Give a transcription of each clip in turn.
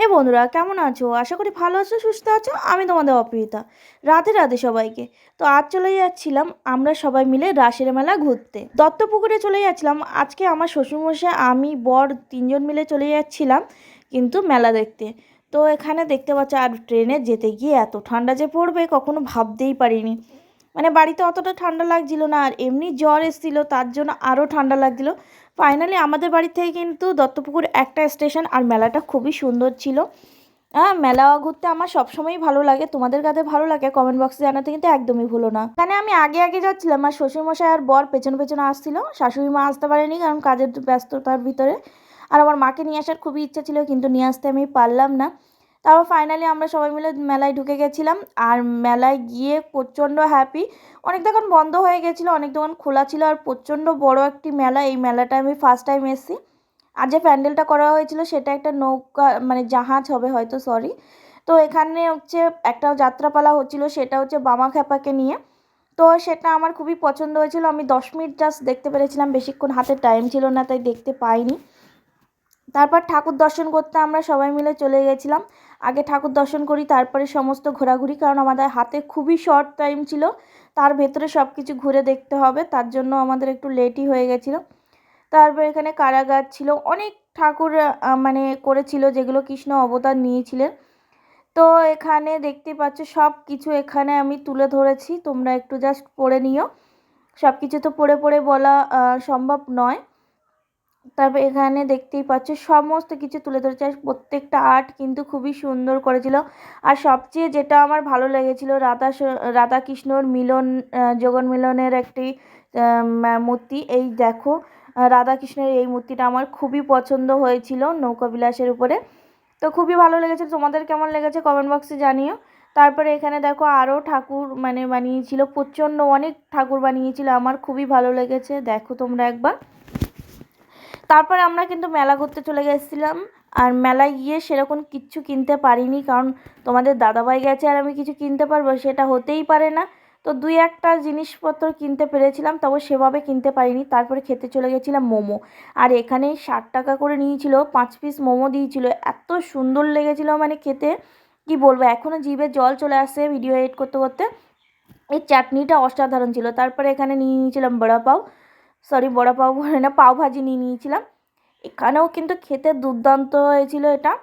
হে বন্ধুরা, কেমন আছো? আশা করি ভালো আছো, সুস্থ আছো। আমি তোমাদের অপরিতা। রাধে রাধে সবাইকে। তো আজ চলে যাচ্ছিলাম আমরা সবাই মিলে রাসের মেলা ঘুরতে। দত্তপুকুরে চলে যাচ্ছিলাম। আজকে আমার শ্বশুরমশাই, আমি, বর তিনজন মিলে চলে যাচ্ছিলাম কিন্তু মেলা দেখতে। তো এখানে দেখতে পাচ্ছ, আর ট্রেনে যেতে গিয়ে এত ঠান্ডা যে পড়বে কখনো ভাবতেই পারিনি। মানে বাড়িতে অতটা ঠান্ডা লাগছিল না, আর এমনি জ্বর এসেছিল, তার জন্য আরও ঠান্ডা লাগছিল। ফাইনালি আমাদের বাড়ি থেকে কিন্তু দত্তপুকুর একটা স্টেশন, আর মেলাটা খুবই সুন্দর ছিল। হ্যাঁ, মেলা ঘুরতে আমার সবসময়ই ভালো লাগে। তোমাদের কাছে ভালো লাগে কমেন্ট বক্সে জানাতে কিন্তু একদমই ভুলো না। এখানে আমি আগে আগে যাচ্ছিলাম, আর শ্বশুরমশাই আর বর পেছনে পেছনে আসছিল। শাশুড়ি মা আসতে পারেনি কারণ কাজের ব্যস্ততার ভিতরে। আর আমার মাকে নিয়ে আসার খুবই ইচ্ছা ছিল, কিন্তু নিয়ে আসতে আমি পারলাম না। তারপর ফাইনালি আমরা সবাই মিলে মেলায় ঢুকে গেছিলাম, আর মেলায় গিয়ে প্রচণ্ড হ্যাপি। অনেক দোকান বন্ধ হয়ে গেছিলো, অনেক দোকান খোলা ছিল, আর প্রচণ্ড বড় একটি মেলা। এই মেলাটা আমি ফার্স্ট টাইম এসেছি। আর যে প্যান্ডেলটা করা হয়েছিল সেটা একটা নৌকা, মানে জাহাজ হবে হয়তো, সরি। তো এখানে হচ্ছে একটা যাত্রাপালা হচ্ছিল, সেটা হচ্ছে বামা খ্যাপাকে নিয়ে। তো সেটা আমার খুবই পছন্দ হয়েছিল। আমি 10 মিনিট জাস্ট দেখতে পেরেছিলাম, বেশিক্ষণ হাতে টাইম ছিল না, তাই দেখতে পাইনি। তারপর ঠাকুর দর্শন করতে আমরা সবাই মিলে চলে গেছিলাম। আগে ঠাকুর দর্শন করি, তারপরে সমস্ত ঘোরাঘুরি, কারণ আমাদের হাতে খুবই শর্ট টাইম ছিল। তার ভেতরে সব কিছু ঘুরে দেখতে হবে, তার জন্য আমাদের একটু লেটই হয়ে গেছিলো। তারপর এখানে কারাগার ছিল, অনেক ঠাকুর মানে করেছিল, যেগুলো কৃষ্ণ অবতার নিয়েছিলেন। তো এখানে দেখতে পাচ্ছ সব কিছু এখানে আমি তুলে ধরেছি, তোমরা একটু জাস্ট পড়ে নিও। সব কিছু তো পড়ে পড়ে বলা সম্ভব নয়। তারপর এখানে দেখতেই পাচ্ছ সমস্ত কিছু তুলে ধরেছে, আর প্রত্যেকটা আর্ট কিন্তু খুবই সুন্দর করেছিল। আর সবচেয়ে যেটা আমার ভালো লেগেছিল, রাধা কৃষ্ণর মিলন, জগন মিলনের একটি মূর্তি। এই দেখো, রাধা কৃষ্ণের এই মূর্তিটা আমার খুবই পছন্দ হয়েছিল নৌকা বিলাসের উপরে। তো খুবই ভালো লেগেছে। তোমাদের কেমন লেগেছে কমেন্ট বক্সে জানিও। তারপরে এখানে দেখো আরও ঠাকুর মানে বানিয়েছিল, প্রচণ্ড অনেক ঠাকুর বানিয়েছিল, আমার খুবই ভালো লেগেছে, দেখো তোমরা একবার। তারপরে আমরা কিন্তু মেলা ঘুরতে চলে গেছিলাম। আর মেলায় গিয়ে সেরকম কিচ্ছু কিনতে পারিনি, কারণ তোমাদের দাদাভাই গেছে আর আমি কিছু কিনতে পারবো সেটা হতেই পারে না। তো দুই একটা জিনিসপত্র কিনতে পেরেছিলাম, তবে সেভাবে কিনতে পারিনি। তারপরে খেতে চলে গেছিলাম মোমো। আর এখানে 60 টাকা করে নিয়েছিল, 5 পিস মোমো দিয়েছিল, এত সুন্দর লেগেছিল মানে খেতে কি বলবো, এখনও জিভে জল চলে আসছে ভিডিও এডিট করতে করতে। এই চাটনিটা অসাধারণ ছিল। তারপরে এখানে নিয়ে নিয়েছিলাম বড়া পাও, সরি বড়া পাও বলে না, পাওভাজি নিয়ে নিয়েছিলাম। এখানেও কিন্তু খেতে দুর্দান্ত হয়েছিল এটা।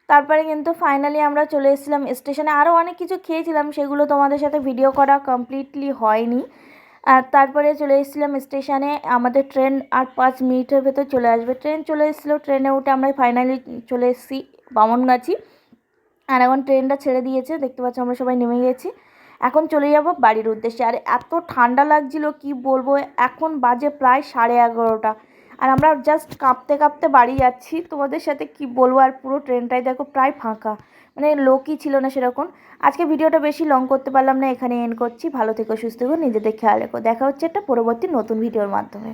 তারপরে কিন্তু ফাইনালি আমরা চলে এসেছিলাম স্টেশনে। আরও অনেক কিছু খেয়েছিলাম, সেগুলো তোমাদের সাথে ভিডিও করা কমপ্লিটলি হয়নি। আর তারপরে চলে এসেছিলাম স্টেশনে। আমাদের ট্রেন আর 5 মিনিটের ভেতর চলে আসবে। ট্রেন চলে এসেছিলো, ট্রেনে উঠে আমরা ফাইনালি চলে এসেছি বামনগাছি। আর এখন ট্রেনটা ছেড়ে দিয়েছে, দেখতে পাচ্ছ আমরা সবাই নেমে গেছি। এখন চলে যাব বাড়ির উদ্দেশ্যে। আর এত ঠান্ডা লাগছিল কি বলবো, এখন বাজে প্রায় 11:30। আর আমরা জাস্ট কাঁপতে কাঁপতে বাড়ি যাচ্ছি, তোমাদের সাথে কি বলবো। আর পুরো ট্রেনটাই দেখো প্রায় ফাঁকা, মানে লোকই ছিল না সেরকম। আজকে ভিডিওটা বেশি লং করতে পারলাম না, এখানে এন্ড করছি। ভালো থেকো, সুস্থ থেকো, নিজেদের খেয়াল রেখো। দেখা হচ্ছে একটা পরবর্তী নতুন ভিডিওর মাধ্যমে।